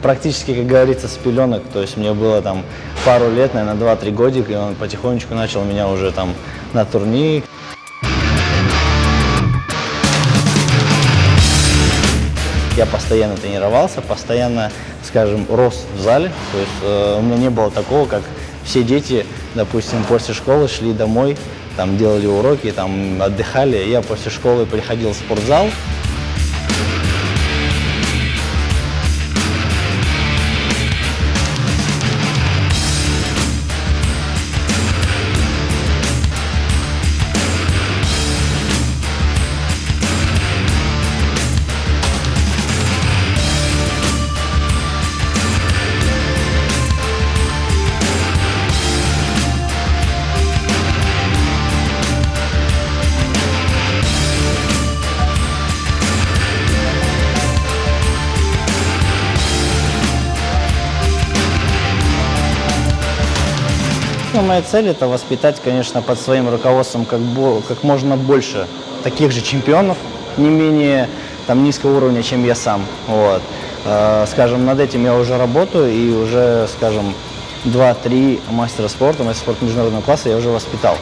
практически, как говорится, с пеленок. То есть мне было там пару лет, наверное, 2-3 годика, и он потихонечку начал меня уже там на турнир. Я постоянно тренировался, постоянно, скажем, рос в зале. То есть у меня не было такого, как все дети, допустим, после школы шли домой, там делали уроки, там отдыхали. Я после школы приходил в спортзал. Моя цель – это воспитать, конечно, под своим руководством как можно больше таких же чемпионов, не менее там, низкого уровня, чем я сам. Вот. Скажем, над этим я уже работаю, и уже, скажем, 2-3 мастера спорта международного класса я уже воспитал.